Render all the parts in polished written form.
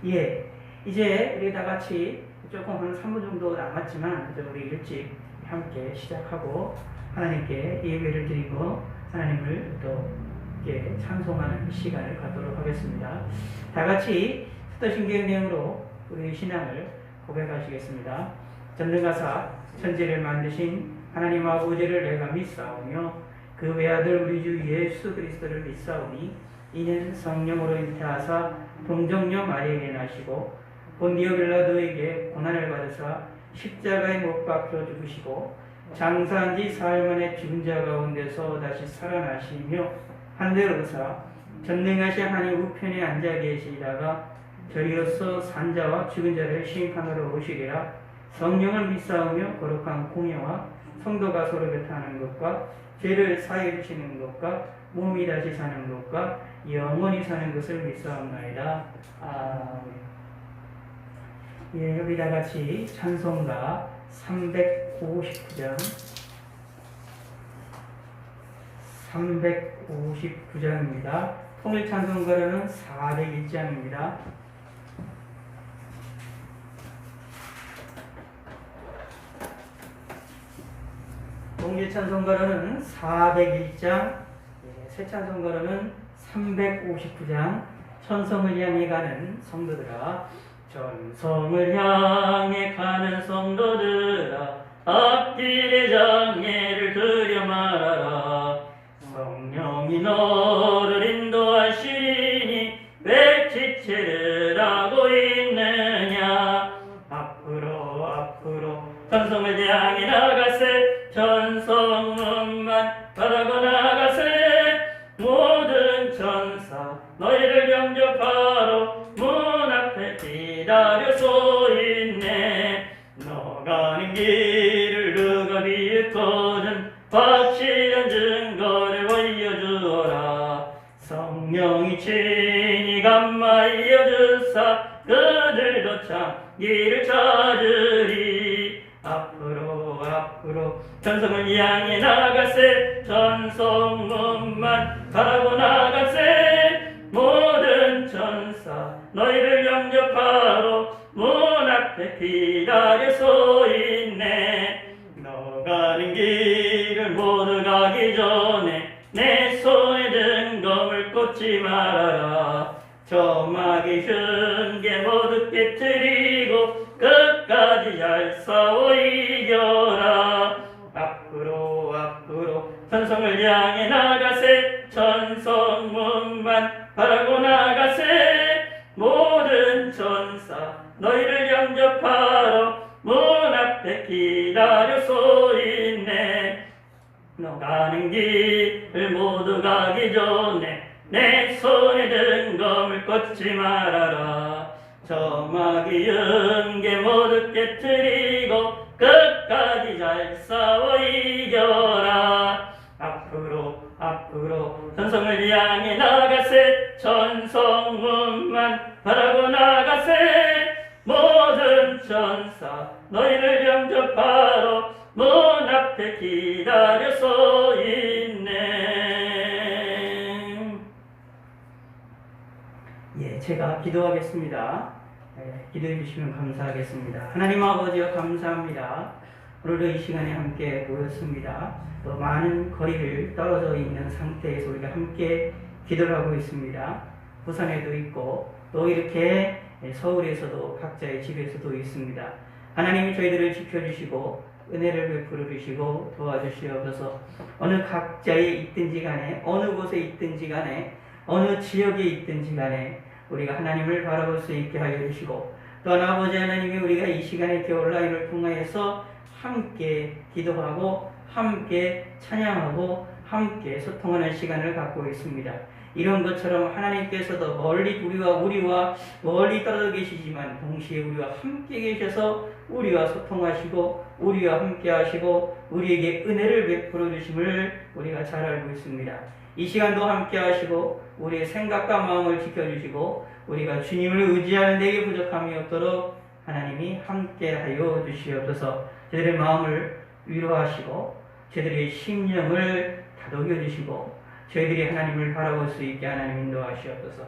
예, 이제 우리 다 같이 조금 한 3분 정도 남았지만 우리 일찍 함께 시작하고 하나님께 예배를 드리고 하나님을 또 이렇게 찬송하는 시간을 갖도록 하겠습니다. 다 같이 스토신경 내용으로 우리의 신앙을 고백하시겠습니다. 전능하사 천지를 만드신 하나님 아버지를 내가 믿사오며 그 외아들 우리 주 예수 그리스도를 믿사오니 이는 성령으로 잉태하사 동정녀 마리아에게 나시고 본디오 빌라도에게 고난을 받으사 십자가에 못 박혀 죽으시고 장사한 지 사흘 만에 죽은 자 가운데서 다시 살아나시며 하늘에 오사 전능하신 하나님 우편에 앉아 계시다가 저리로서 산자와 죽은 자를 심판하러 오시리라. 성령을 믿사오며 거룩한 공예와 성도가 서로 교통하는 것과 죄를 사해 주시는 것과 몸이 다시 사는 것과 영원히 사는 것을 믿사옵나이다. 아멘. 예, 여기 다 같이 찬송가 359장입니다. 통일 찬송가로는 401장입니다. 동일 찬송가로는 401장, 새 찬송가로는 359장, 천성을 향해 가는 성도들아, 천성을 향해 가는 성도들아, 앞길의 장애를 들여 말하라. 성령이 너를 인도하시니 왜 지체를 하고 있느냐. 앞으로 앞으로 천성을 향해 나가세. 천성문만 바라고 나가세. 모든 천사 너희를 영접하러 문 앞에 기다려 서 있네. 너 가는 길을 누가 비웃거든 확실한 증거를 보여주어라. 성령이 친히 감마하여 주사 그들도 참 길을 찾으리. 앞으로 앞으로 천성을 향해 나가세. 천성문만 바라고 나가세. 모든 천사 너희를 영접하러 문 앞에 기다려 서 있네. 너 가는 길을 모두 가기 전에 내 손에 든 검을 꽂지 말아라. 저마귀 흉계 모두 깨뜨리고 끝까지 잘 싸워 이겨라. 앞으로 앞으로 천성을 향해 나가세. 천성문만 바라고 나가세. 모든 천사 너희를 영접하러 문 앞에 기다려 서 있네. 너 가는 길을 모두 가기 전에 내 손에 든 검을 꽂지 말아라. 저마귀 흉계 모두 깨뜨리고 끝까지 잘 싸워 이겨라. 앞으로 앞으로 천성을 향해 나가세. 천성문만 바라고 나가세. 모든 천사 너희를 영접하러 문 앞에 기다려 서 있네. 예, 제가 기도하겠습니다. 기도해 주시면 감사하겠습니다. 하나님 아버지여 감사합니다. 오늘도 이 시간에 함께 모였습니다. 또 많은 거리를 떨어져 있는 상태에서 우리가 함께 기도를 하고 있습니다. 부산에도 있고 또 이렇게 서울에서도 각자의 집에서도 있습니다. 하나님이 저희들을 지켜주시고 은혜를 베풀어 주시고 도와주시옵소서. 어느 각자에 있든지 간에 어느 곳에 있든지 간에 어느 지역에 있든지 간에 우리가 하나님을 바라볼 수 있게 하여 주시고 또한 아버지 하나님이 우리가 이 시간에 이렇게 온라인을 통하여서 함께 기도하고 함께 찬양하고 함께 소통하는 시간을 갖고 있습니다. 이런 것처럼 하나님께서도 멀리 우리와 멀리 떨어져 계시지만 동시에 우리와 함께 계셔서 우리와 소통하시고 우리와 함께 하시고 우리에게 은혜를 베풀어 주심을 우리가 잘 알고 있습니다. 이 시간도 함께 하시고 우리의 생각과 마음을 지켜주시고 우리가 주님을 의지하는 데에 부족함이 없도록 하나님이 함께 하여 주시옵소서. 저희들의 마음을 위로하시고 저희들의 심령을 다독여 주시고 저희들이 하나님을 바라볼 수 있게 하나님 인도하시옵소서.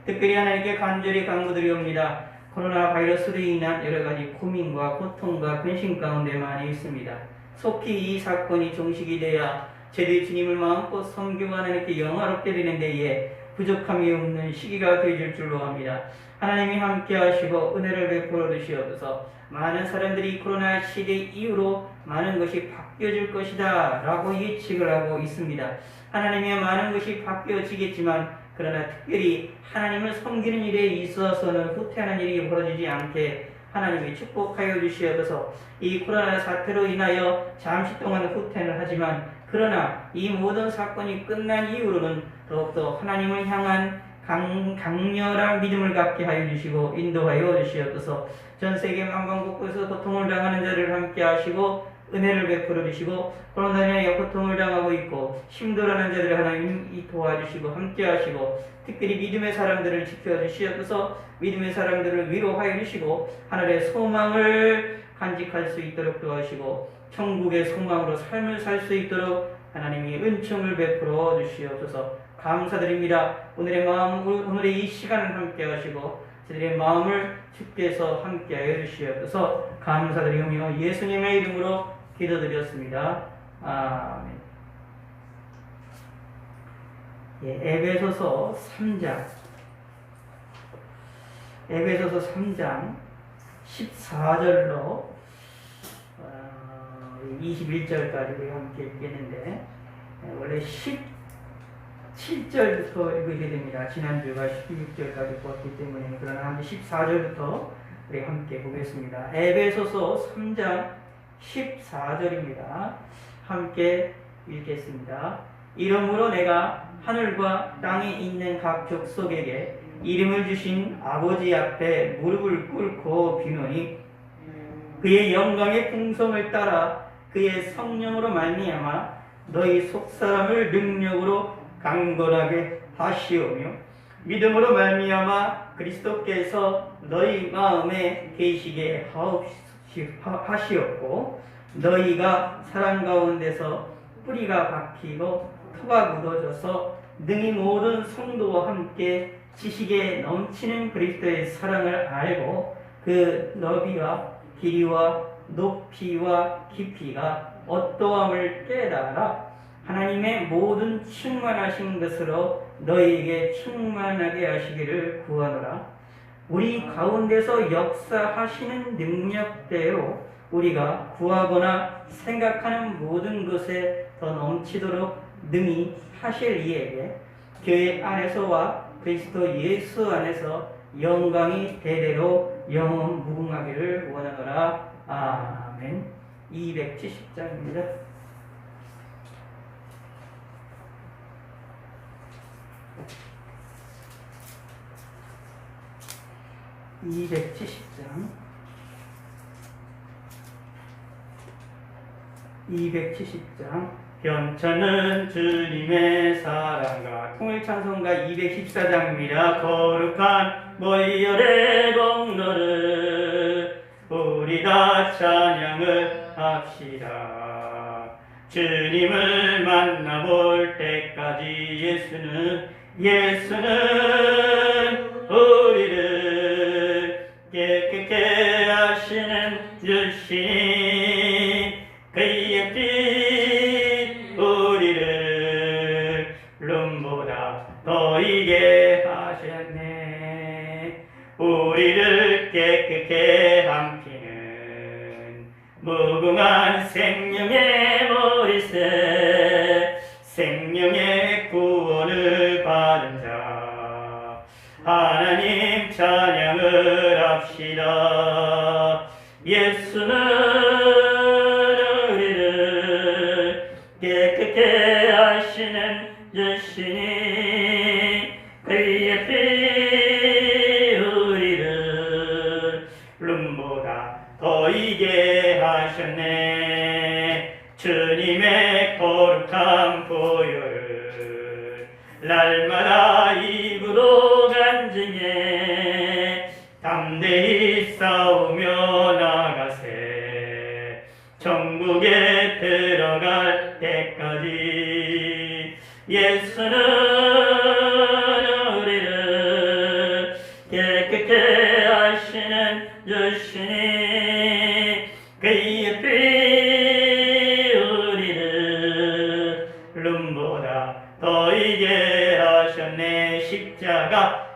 특별히 하나님께 간절히 간구드리옵니다. 코로나 바이러스로 인한 여러 가지 고민과 고통과 근심 가운데 많이 있습니다. 속히 이 사건이 종식이 돼야 저희들이 주님을 마음껏 섬기고 하나님께 영화롭게 되는 데에 부족함이 없는 시기가 되어질 줄로 합니다. 하나님이 함께 하시고 은혜를 베풀어 주시옵소서. 많은 사람들이 코로나 시대 이후로 많은 것이 바뀌어질 것이다 라고 예측을 하고 있습니다. 하나님의 많은 것이 바뀌어지겠지만 그러나 특별히 하나님을 섬기는 일에 있어서는 후퇴하는 일이 벌어지지 않게 하나님이 축복하여 주시옵소서. 이 코로나 사태로 인하여 잠시 동안 후퇴는 하지만 그러나 이 모든 사건이 끝난 이후로는 더욱더 하나님을 향한 강렬한 믿음을 갖게 하여 주시고 인도하여 주시옵소서. 전 세계 만방 곳곳에서 고통을 당하는 자를 함께 하시고 은혜를 베풀어 주시고 코로나로 인하여 고통을 당하고 있고 힘들어하는 자들을 하나님 도와주시고 함께 하시고 특별히 믿음의 사람들을 지켜주시옵소서. 믿음의 사람들을 위로하여 주시고 하늘의 소망을 간직할 수 있도록 도와주시고 천국의 소망으로 삶을 살 수 있도록 하나님이 은총을 베풀어 주시옵소서. 감사드립니다. 오늘의 이 시간을 함께 하시고 저들의 마음을 주께서 함께 하여 주시옵소서. 감사드리며 예수님의 이름으로 기도드렸습니다. 아멘. 에베소서 3장 14절로 21절까지 우리 함께 읽겠는데 원래 17절부터 읽게 됩니다. 지난주가 16절까지 보았기 때문에 그러나 14절부터 우리 함께 보겠습니다. 에베소서 3장 14절입니다. 함께 읽겠습니다. 이러므로 내가 하늘과 땅에 있는 각 족속에게 이름을 주신 아버지 앞에 무릎을 꿇고 비노니 그의 영광의 풍성을 따라 그의 성령으로 말미암아 너희 속사람을 능력으로 강건하게 하시오며 믿음으로 말미암아 그리스도께서 너희 마음에 계시게 하시었고 너희가 사랑 가운데서 뿌리가 박히고 토가 묻어져서 능히 모든 성도와 함께 지식에 넘치는 그리스도의 사랑을 알고 그 너비와 길이와 높이와 깊이가 어떠함을 깨달아 하나님의 모든 충만하신 것으로 너희에게 충만하게 하시기를 구하노라. 우리 가운데서 역사하시는 능력대로 우리가 구하거나 생각하는 모든 것에 더 넘치도록 능히 하실 이에게 교회 안에서와 그리스도 예수 안에서 영광이 대대로 영원 무궁하기를 원하노라. 아멘. 270장입니다. 변천은 주님의 사랑과 통일찬송가 214장입니다. 거룩한 모이열의 공로를 우리 다 찬양을 합시다. 주님을 만나볼 때까지 예수는 우리를 깨끗게 하시는 주시니 그의 피 우리를 룸보다 더 이게 하셨네. 우리를 깨끗게 한 피는 무궁한 생명의 머리새 생명의 구원을 받은 자 하나님 찬양을 합시다. 예수는 우리를 깨끗게 하시는 주시니 그의 피 우리를 룸보다 더 이게 하셨네. 주님의 거룩한 보혈을 날마다 입으로 간증해 담대히 싸우며 나가세. 천국에 들어갈 때까지 예수는 하시는 주시니 그의 피 우리를 눈보다 더 이게 하셨네.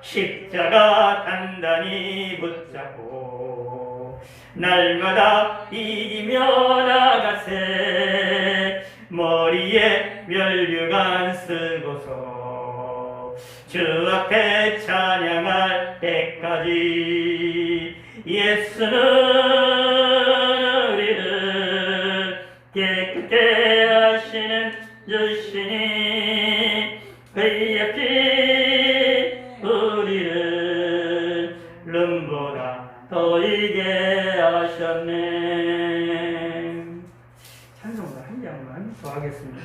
십자가 단단히 붙잡고 날마다 이기며 나가세. 머리에 면류관 쓰고서 주 앞에 찬양할 때까지 예수는 우리를 깨끗게 하시는 주시니 그의 피 우리를 눈보다 더 이게 하셨네. 찬송가 한 장만 더 하겠습니다.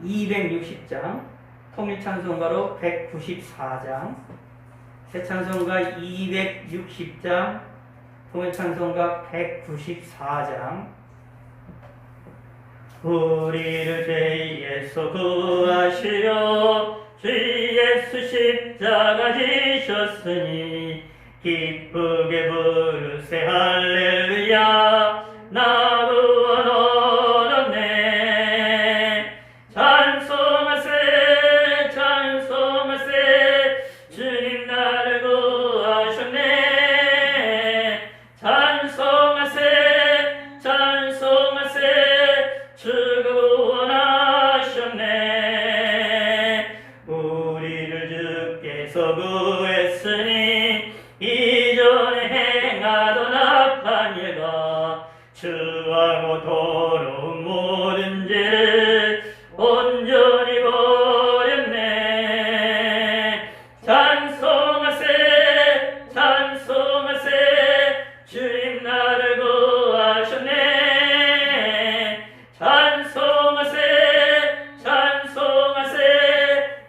260장 통일찬송가로 194장, 새찬송가 260장, 통일찬송가 194장. 우리를 죄에서 구하시려 주 예수 십자가 지셨으니 기쁘게 부르세 할렐루야. 나 구원 얻었네. 찬송하세 주님 나를 구하셨네. 찬송하세 주가 구원하셨네. 우리를 주께서 구했으니 이전에 행하던 악한 일과 주하고 더러운 모든 죄를 온전히 버렸네. 찬송하세 주님 나를 구하셨네. 찬송하세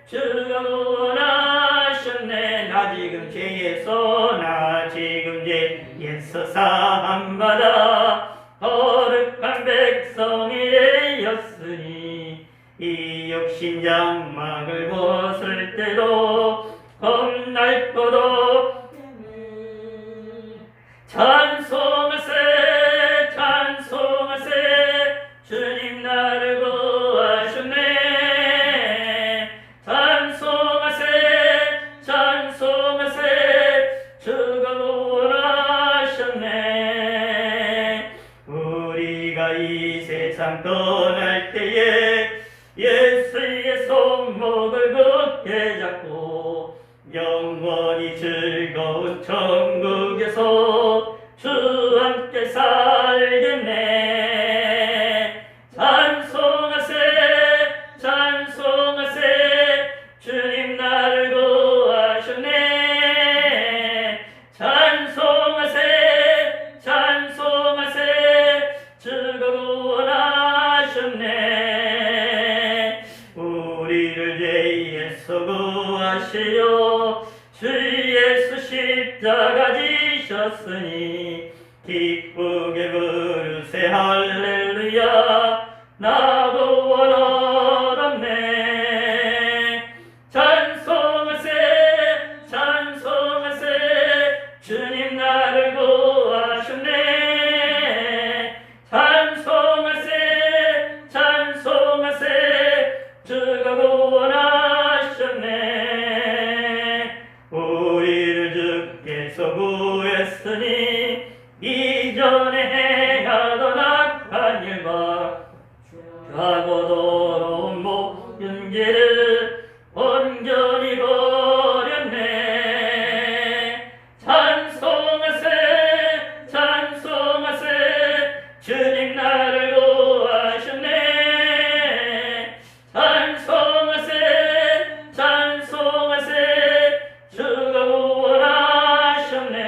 주가 구원하셨네. 나 지금 죄에서 사함받아 거룩한 백성이 되었으니 이 육신 장막을 벗을 때도 겁날 것 없네. 찬송하세 주님 나를 구하셨네. 찬송하세 주가 구원하셨네. 우리가 이 세상 떠날 때에 예수의 손목을 굳게 잡고 영원히 즐거운 천국에서 주 함께 살겠네. 찬송하세 주님 나를 구하셨네. 찬송하세 주가 구원하셨네. 우리를 죄에서 구하시려 주 예수 십자가 지셨으니 기쁘게 부르세 할렐루야. 나 구원 얻었네. 찬송하세 주님 나를 구하셨네. 찬송하세 주가 구원하셨네. 우리를 주께서 구했으니 이전에 행하던 악한 일과 하고 더러운 모든 죄를 온전히 버렸네. 찬송하세 주님 나를 구하셨네. 찬송하세 주가 구원하셨네.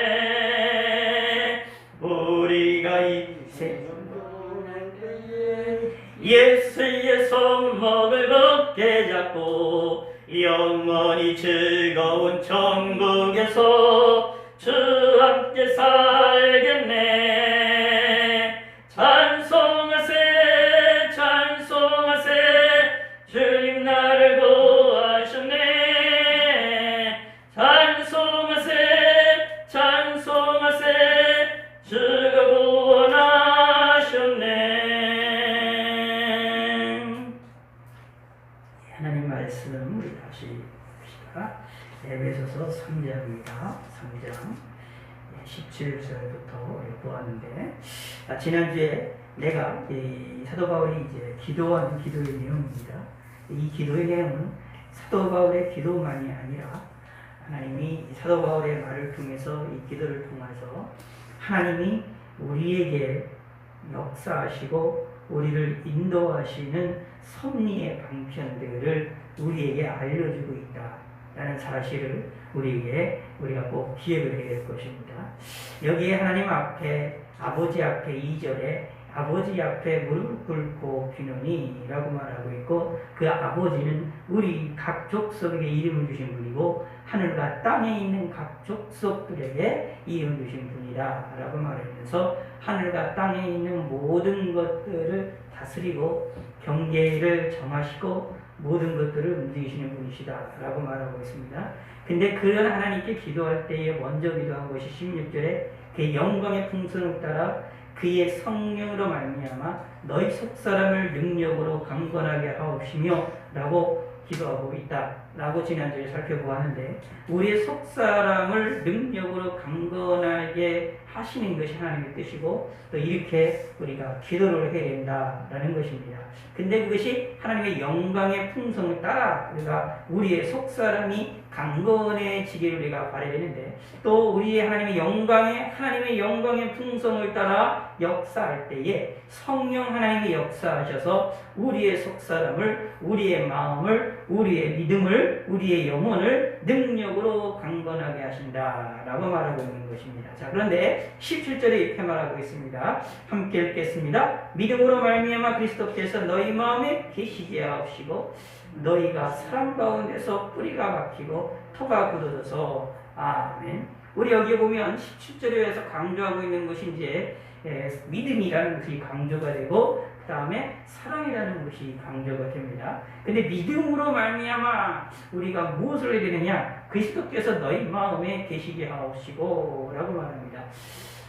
3장입니다. 3장 17절부터 보았는데, 지난주에 내가 이 사도 바울이 이제 기도하는 기도의 내용입니다. 이 기도의 내용은 사도 바울의 기도만이 아니라 하나님이 사도 바울의 말을 통해서 이 기도를 통해서 하나님이 우리에게 역사하시고 우리를 인도하시는 섭리의 방편들을 우리에게 알려주고 있다라는 사실을 우리가 꼭 기억을 해야 될 것입니다. 여기에 하나님 앞에 아버지 앞에 2절에 아버지 앞에 무릎 꿇고 비노니 라고 말하고 있고, 그 아버지는 우리 각 족속에게 이름을 주신 분이고 하늘과 땅에 있는 각 족속들에게 이름을 주신 분이다 라고 말하면서 하늘과 땅에 있는 모든 것들을 다스리고 경계를 정하시고 모든 것들을 움직이시는 분이시다 라고 말하고 있습니다. 근데 그런 하나님께 기도할 때에 먼저 기도한 것이 16절에 그 영광의 풍성을 따라 그의 성령으로 말미암아 너희 속사람을 능력으로 강건하게 하옵시며 라고 기도하고 있다 라고 지난주에 살펴보았는데, 우리의 속사람을 능력으로 강건하게 하시는 것이 하나님의 뜻이고 또 이렇게 우리가 기도를 해야 된다라는 것입니다. 근데 그것이 하나님의 영광의 풍성을 따라 우리의 속사람이 강건해지기를 우리가 바라야 되는데, 또 우리의 하나님의 영광의 풍성을 따라 역사할 때에 성령 하나님이 역사하셔서 우리의 속사람을, 우리의 마음을, 우리의 믿음을, 우리의 영혼을 능력으로 강건하게 하신다라고 말하고 있는 것입니다. 자, 그런데 17절에 이렇게 말하고 있습니다. 함께 읽겠습니다. 믿음으로 말미암아 그리스도께서 너희 마음에 계시게 하옵시고 너희가 사람 가운데서 뿌리가 박히고 토가 굳어져서. 아멘. 우리 여기 보면 17절에서 강조하고 있는 것이 이제 믿음이라는 것이 강조가 되고 그 다음에 사랑이라는 것이 강조가 됩니다. 근데 믿음으로 말미암아 우리가 무엇을 해야 되느냐? 그리스도께서 너희 마음에 계시게 하옵시고 라고 말합니다.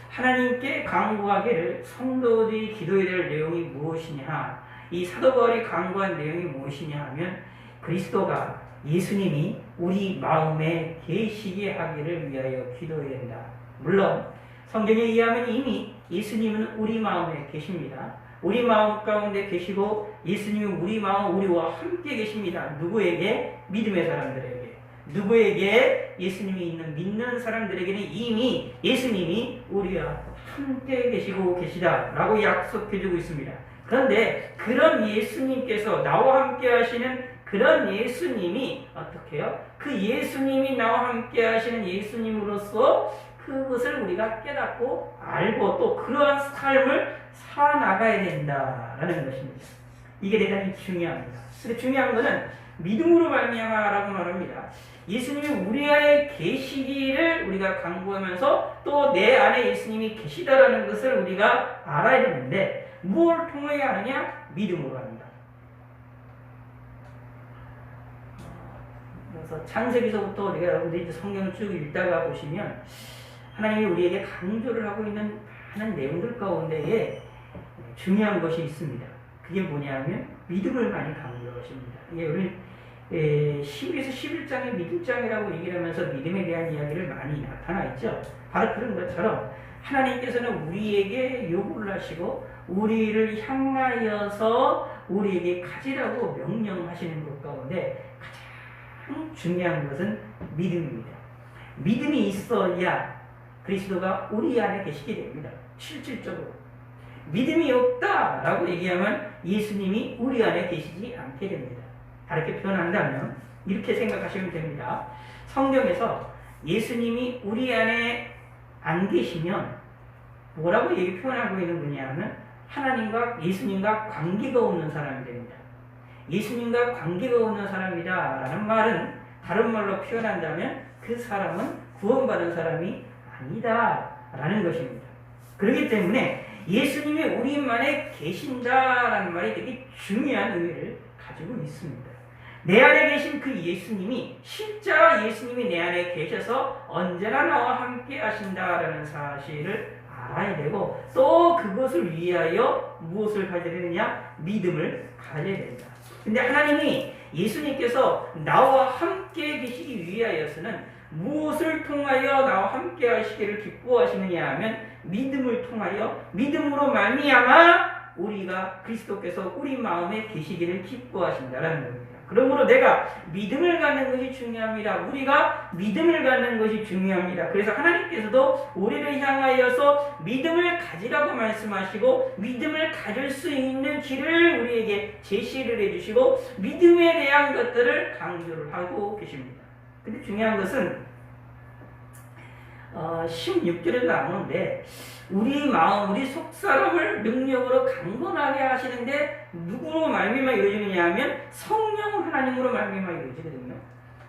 하나님께 간구하기를 성도들이 기도해야 될 내용이 무엇이냐? 이 사도 바울이 간구한 내용이 무엇이냐 하면 그리스도가, 예수님이 우리 마음에 계시게 하기를 위하여 기도해야 된다. 물론 성경에 의하면 이미 예수님은 우리 마음에 계십니다. 우리 마음 가운데 계시고 예수님은 우리 마음, 우리와 함께 계십니다. 누구에게? 믿음의 사람들에게. 누구에게? 예수님이 있는 믿는 사람들에게는 이미 예수님이 우리와 함께 계시고 계시다라고 약속해주고 있습니다. 그런데 그런 예수님께서, 나와 함께 하시는 그런 예수님이 어떻게 해요? 그 예수님이 나와 함께 하시는 예수님으로서 그것을 우리가 깨닫고 알고 또 그러한 삶을 살아나가야 된다라는 것입니다. 이게 대단히 중요합니다. 근데 중요한 것은 믿음으로 말미암아라고 말합니다. 예수님이 우리 안에 계시기를 우리가 간구하면서 또 내 안에 예수님이 계시다라는 것을 우리가 알아야 되는데, 무엇을 통해야 하느냐? 믿음으로 합니다. 그래서 창세기서부터 우리가 여러분들이 성경을 쭉 읽다가 보시면 하나님이 우리에게 강조를 하고 있는 많은 내용들 가운데에 중요한 것이 있습니다. 그게 뭐냐면 믿음을 많이 강조하십니다. 이게 우리 10에서 11장의 믿음장이라고 얘기를 하면서 믿음에 대한 이야기를 많이 나타나 있죠. 바로 그런 것처럼 하나님께서는 우리에게 요구를 하시고 우리를 향하여서 우리에게 가지라고 명령하시는 것 가운데 가장 중요한 것은 믿음입니다. 믿음이 있어야 그리스도가 우리 안에 계시게 됩니다. 실질적으로. 믿음이 없다라고 얘기하면 예수님이 우리 안에 계시지 않게 됩니다. 다르게 표현한다면 이렇게 생각하시면 됩니다. 성경에서 예수님이 우리 안에 안 계시면 뭐라고 표현하고 있는 분이냐 하면 하나님과 예수님과 관계가 없는 사람이 됩니다. 예수님과 관계가 없는 사람이다 라는 말은 다른 말로 표현한다면 그 사람은 구원받은 사람이 아니다 라는 것입니다. 그렇기 때문에 예수님이 우리만에 계신다라는 말이 되게 중요한 의미를 가지고 있습니다. 내 안에 계신 그 예수님이, 실제로 예수님이 내 안에 계셔서 언제나 나와 함께 하신다라는 사실을 알아야 되고, 또 그것을 위하여 무엇을 가져야 되느냐? 믿음을 가져야 된다. 근데 하나님이, 예수님께서 나와 함께 계시기 위하여서는 무엇을 통하여 나와 함께 하시기를 기뻐하시느냐 하면 믿음을 통하여 믿음으로 말미암아 우리가 그리스도께서 우리 마음에 계시기를 기뻐하신다라는 겁니다. 그러므로 내가 믿음을 갖는 것이 중요합니다. 우리가 믿음을 갖는 것이 중요합니다. 그래서 하나님께서도 우리를 향하여서 믿음을 가지라고 말씀하시고 믿음을 가질 수 있는 길을 우리에게 제시를 해주시고 믿음에 대한 것들을 강조를 하고 계십니다. 근데 중요한 것은 16절에 나오는데 우리 마음, 우리 속사람을 능력으로 강건하게 하시는데 누구로 말미암아 이루어지느냐 하면 성령 하나님으로 말미암아 이루어지거든요.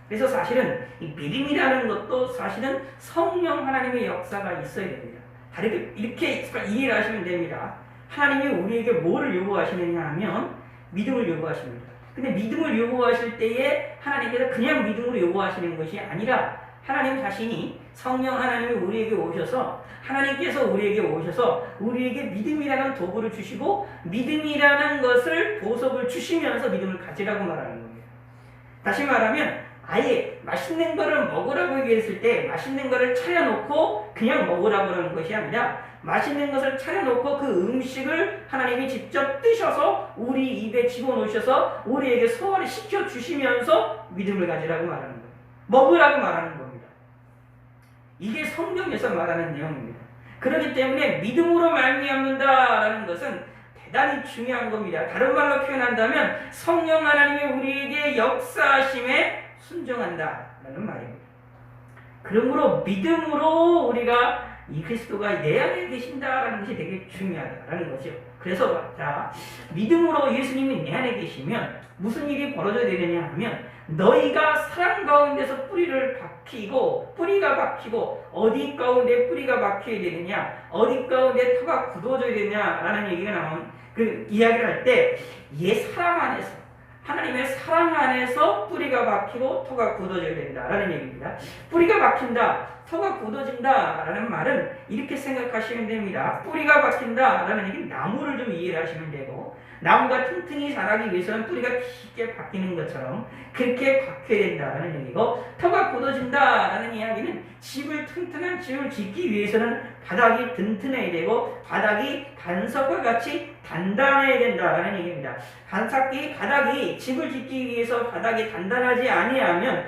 그래서 사실은 이 믿음이라는 것도 사실은 성령 하나님의 역사가 있어야 됩니다. 다르게 이렇게 이해를 하시면 됩니다. 하나님이 우리에게 뭐를 요구하시느냐 하면 믿음을 요구하십니다. 근데 믿음을 요구하실 때에 하나님께서 그냥 믿음으로 요구하시는 것이 아니라 하나님 자신이 성령 하나님이 우리에게 오셔서 하나님께서 우리에게 오셔서 우리에게 믿음이라는 도구를 주시고 믿음이라는 것을 보석을 주시면서 믿음을 가지라고 말하는 겁니다. 다시 말하면 아예 맛있는 거를 먹으라고 얘기했을 때 맛있는 거를 차려놓고 그냥 먹으라고 하는 것이 아니라 맛있는 것을 차려놓고 그 음식을 하나님이 직접 뜨셔서 우리 입에 집어넣으셔서 우리에게 소화를 시켜주시면서 믿음을 가지라고 말하는 거예요. 먹으라고 말하는 겁니다. 이게 성경에서 말하는 내용입니다. 그렇기 때문에 믿음으로 말미암는다라는 것은 대단히 중요한 겁니다. 다른 말로 표현한다면 성령 하나님이 우리에게 역사하심에 순종한다라는 말입니다. 그러므로 믿음으로 우리가 이 그리스도가 내 안에 계신다라는 것이 되게 중요하다라는 거죠. 그래서 자, 믿음으로 예수님이 내 안에 계시면 무슨 일이 벌어져야 되느냐 하면 너희가 사랑 가운데서 뿌리를 박히고 뿌리가 박히고 어디 가운데 뿌리가 박혀야 되느냐 어디 가운데 터가 굳어져야 되느냐라는 얘기가 나온 그 이야기를 할 때 사랑 안에서 하나님의 사랑 안에서 뿌리가 박히고 터가 굳어져야 된다라는 얘기입니다. 뿌리가 박힌다, 터가 굳어진다라는 말은 이렇게 생각하시면 됩니다. 뿌리가 박힌다라는 얘기는 나무를 좀 이해를 하시면 되고 나무가 튼튼히 자라기 위해서는 뿌리가 깊게 박히는 것처럼 그렇게 박혀야 된다라는 얘기고 터가 굳어진다라는 이야기는 튼튼한 집을 짓기 위해서는 바닥이 튼튼해야 되고 바닥이 반석과 같이 단단해야 된다라는 얘기입니다. 바닥이 집을 짓기 위해서 바닥이 단단하지 아니하면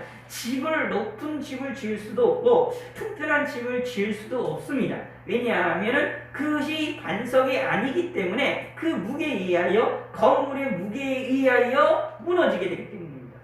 높은 집을 지을 수도 없고 튼튼한 집을 지을 수도 없습니다. 왜냐하면 그것이 반석이 아니기 때문에 그 무게에 의하여 건물의 무게에 의하여 무너지게 되기 때문입니다.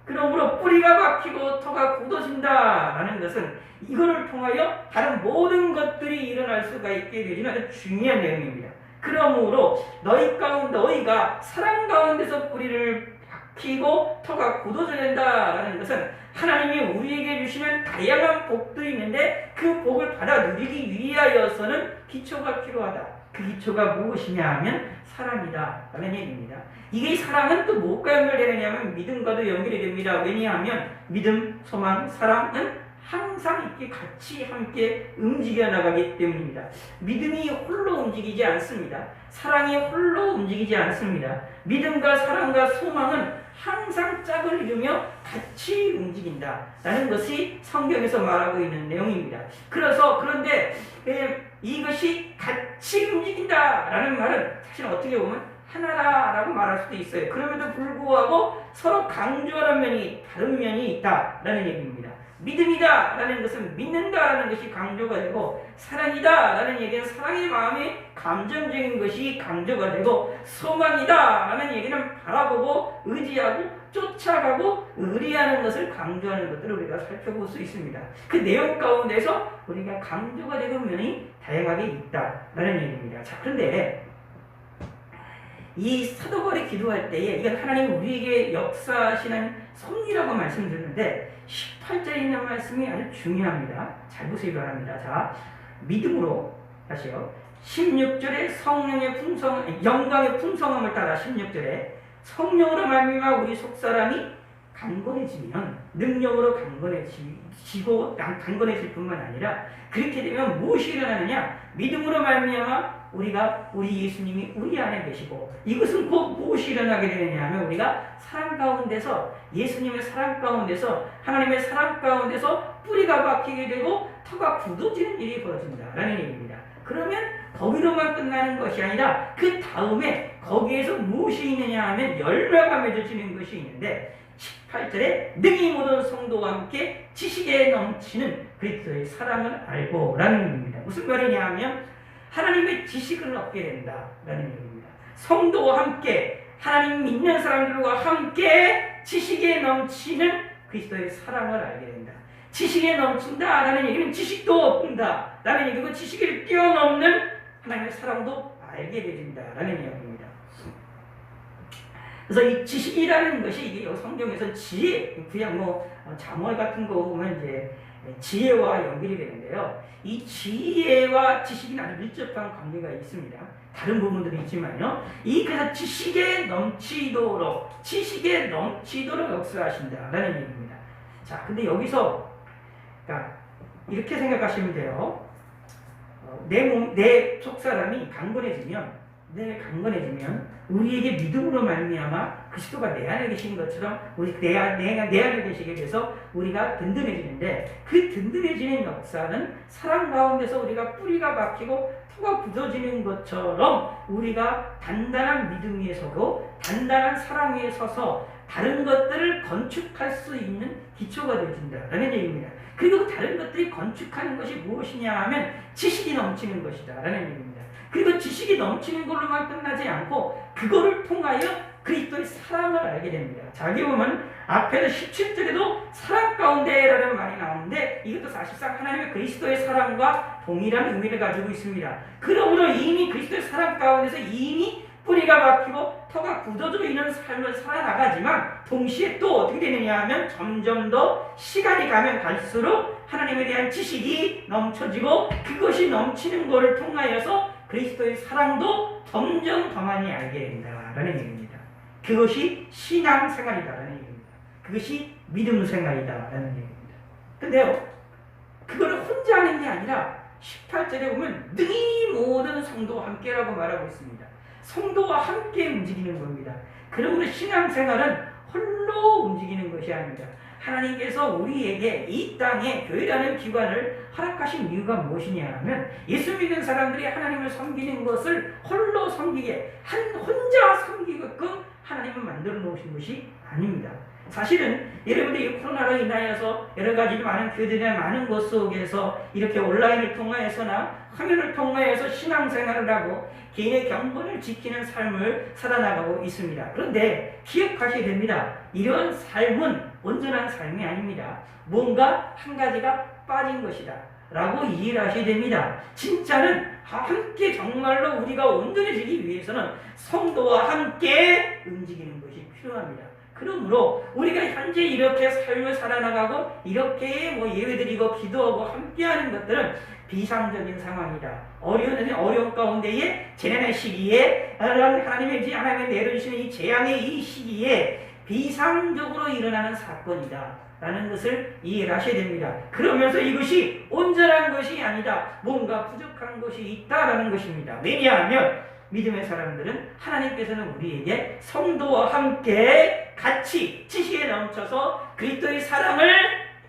그러므로 뿌리가 박히고 터가 굳어진다라는 것은 이거를 통하여 다른 모든 것들이 일어날 수가 있게 되는 아주 중요한 내용입니다. 그러므로 너희가 사랑 가운데서 뿌리를 박히고 터가 굳어져야 된다라는 것은 하나님이 우리에게 주시는 다양한 복들이 있는데 그 복을 받아 누리기 위하여서는 기초가 필요하다. 그 기초가 무엇이냐 하면 사랑이다 라는 얘기입니다. 이게 사랑은 또 무엇과 연결되느냐 하면 믿음과도 연결이 됩니다. 왜냐하면 믿음, 소망, 사랑은 항상 이렇게 같이 함께 움직여 나가기 때문입니다. 믿음이 홀로 움직이지 않습니다. 사랑이 홀로 움직이지 않습니다. 믿음과 사랑과 소망은 항상 짝을 이루며 같이 움직인다라는 것이 성경에서 말하고 있는 내용입니다. 그런데 이것이 같이 움직인다라는 말은 사실 어떻게 보면 하나라고 말할 수도 있어요. 그럼에도 불구하고 서로 강조하는 면이 다른 면이 있다라는 얘기입니다. 믿음이다라는 것은 믿는다라는 것이 강조가 되고 사랑이다라는 얘기는 사랑의 마음이 감정적인 것이 강조가 되고 소망이다라는 얘기는 바라보고 의지하고 쫓아가고 의리하는 것을 강조하는 것들을 우리가 살펴볼 수 있습니다. 그 내용 가운데서 우리가 강조가 되는 면이 다양하게 있다라는 얘기입니다. 자, 그런데 이 사도 바울이 기도할 때에 이건 하나님 우리에게 역사하시는 섭리라고 말씀드렸는데 18절에 있는 말씀이 아주 중요합니다. 잘 보시기 바랍니다. 자, 믿음으로 다시요. 16절에 성령의 영광의 풍성함을 따라 16절에 성령으로 말미암아 우리 속사람이 강건해지면 능력으로 강건해질 뿐만 아니라 그렇게 되면 무엇이 일어나느냐? 믿음으로 말미암아 우리 예수님이 우리 안에 계시고 이것은 곧 무엇이 일어나게 되느냐 하면 우리가 사랑 가운데서 예수님의 사랑 가운데서 하나님의 사랑 가운데서 뿌리가 박히게 되고 터가 굳어지는 일이 벌어진다라는 얘기입니다. 그러면 거기로만 끝나는 것이 아니라 그 다음에 거기에서 무엇이 있느냐 하면 열매가 맺어지는 것이 있는데 18절에 능히 모든 성도와 함께 지식에 넘치는 그리스도의 사랑을 알고 라는 얘기입니다. 무슨 말이냐 하면 하나님의 지식을 얻게 된다라는 얘기입니다. 성도와 함께 하나님 믿는 사람들과 함께 지식에 넘치는 그리스도의 사랑을 알게 된다. 지식에 넘친다라는 얘기는 지식도 얻는다라는 얘기고 지식을 뛰어넘는 하나님의 사랑도 알게 되진다라는 이야기입니다. 그래서 이 지식이라는 것이 이게 성경에서 지혜, 그냥 자문 같은 거 보면 이제 지혜와 연결이 되는데요. 이 지혜와 지식이 아주 밀접한 관계가 있습니다. 다른 부분들이 있지만요. 그래서 지식에 넘치도록 역사하신다라는 얘기입니다. 자, 근데 여기서 그러니까 이렇게 생각하시면 돼요. 내 속사람이 강건해지면 우리에게 믿음으로 말미암아 그리스도가 내 안에 계신 것처럼 내 안에 계시게 돼서 우리가 든든해지는데 그 든든해지는 역사는 사랑 가운데서 우리가 뿌리가 박히고 터가 굳어지는 것처럼 우리가 단단한 믿음 위에 서고 단단한 사랑 위에 서서 다른 것들을 건축할 수 있는 기초가 되어진다라는 얘기입니다. 그리고 다른 것들이 건축하는 것이 무엇이냐 하면 지식이 넘치는 것이다 라는 얘기입니다. 그리고 지식이 넘치는 걸로만 끝나지 않고 그거를 통하여 그리스도의 사랑을 알게 됩니다. 자, 여기 보면 앞에서 17절에도 사랑 가운데라는 말이 나오는데 이것도 사실상 하나님의 그리스도의 사랑과 동일한 의미를 가지고 있습니다. 그러므로 이미 그리스도의 사랑 가운데서 이미 뿌리가 박히고 터가 굳어져 있는 삶을 살아나가지만 동시에 또 어떻게 되느냐 하면 점점 더 시간이 가면 갈수록 하나님에 대한 지식이 넘쳐지고 그것이 넘치는 것을 통하여서 그리스도의 사랑도 점점 더 많이 알게 된다라는 얘기입니다. 그것이 신앙생활이다라는 얘기입니다. 그것이 믿음 생활이다라는 얘기입니다. 근데요, 그거를 혼자 하는 게 아니라 18절에 보면 능히 모든 성도와 함께라고 말하고 있습니다. 성도와 함께 움직이는 겁니다. 그러므로 신앙생활은 홀로 움직이는 것이 아닙니다. 하나님께서 우리에게 이 땅에 교회라는 기관을 허락하신 이유가 무엇이냐 하면 예수 믿는 사람들이 하나님을 섬기는 것을 홀로 섬기게 혼자 섬기게끔 하나님을 만들어 놓으신 것이 아닙니다. 사실은 여러분들이 이 코로나로 인하여서 여러 가지 많은 교회들이나 많은 곳 속에서 이렇게 온라인을 통하여서나 화면을 통하여서 신앙생활을 하고 개인의 경건을 지키는 삶을 살아나가고 있습니다. 그런데 기억하셔야 됩니다. 이런 삶은 온전한 삶이 아닙니다. 뭔가 한 가지가 빠진 것이다 라고 이해를 하셔야 됩니다. 진짜는 함께 정말로 우리가 온전해지기 위해서는 성도와 함께 움직이는 것이 필요합니다. 그러므로 우리가 현재 이렇게 삶을 살아나가고 이렇게 예배드리고 기도하고 함께하는 것들은 비상적인 상황이다. 어려운 가운데에 재난의 시기에 하나님의 내려주시는 이 재앙의 이 시기에 비상적으로 일어나는 사건이다 라는 것을 이해를 하셔야 됩니다. 그러면서 이것이 온전한 것이 아니다. 뭔가 부족한 것이 있다라는 것입니다. 왜냐하면 믿음의 사람들은 하나님께서는 우리에게 성도와 함께 같이 지식에 넘쳐서 그리스도의 사랑을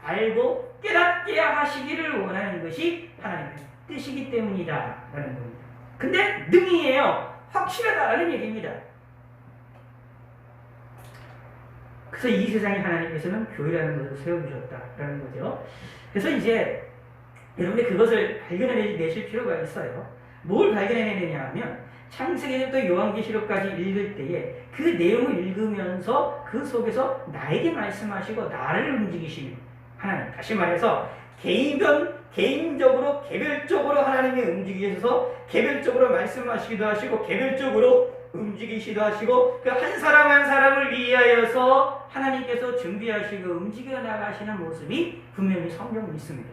알고 깨닫게 하시기를 원하는 것이 하나님의 뜻이기 때문이다 라는 겁니다. 근데 능이에요. 확실하다라는 얘기입니다. 그래서 이 세상에 하나님께서는 교회라는 것을 세워주셨다라는 거죠. 그래서 이제 여러분이 그것을 발견해내실 필요가 있어요. 뭘 발견해내느냐 하면 창세기부터 요한계시록까지 읽을 때에 그 내용을 읽으면서 그 속에서 나에게 말씀하시고 나를 움직이시는 하나님, 다시 말해서 개인적으로 개별적으로 하나님이 움직이셔서 개별적으로 말씀하시기도 하시고 개별적으로 움직이시기도 하시고 그 한 사람 한 사람을 위하여서 하나님께서 준비하시고 움직여 나가시는 모습이 분명히 성경에 있습니다.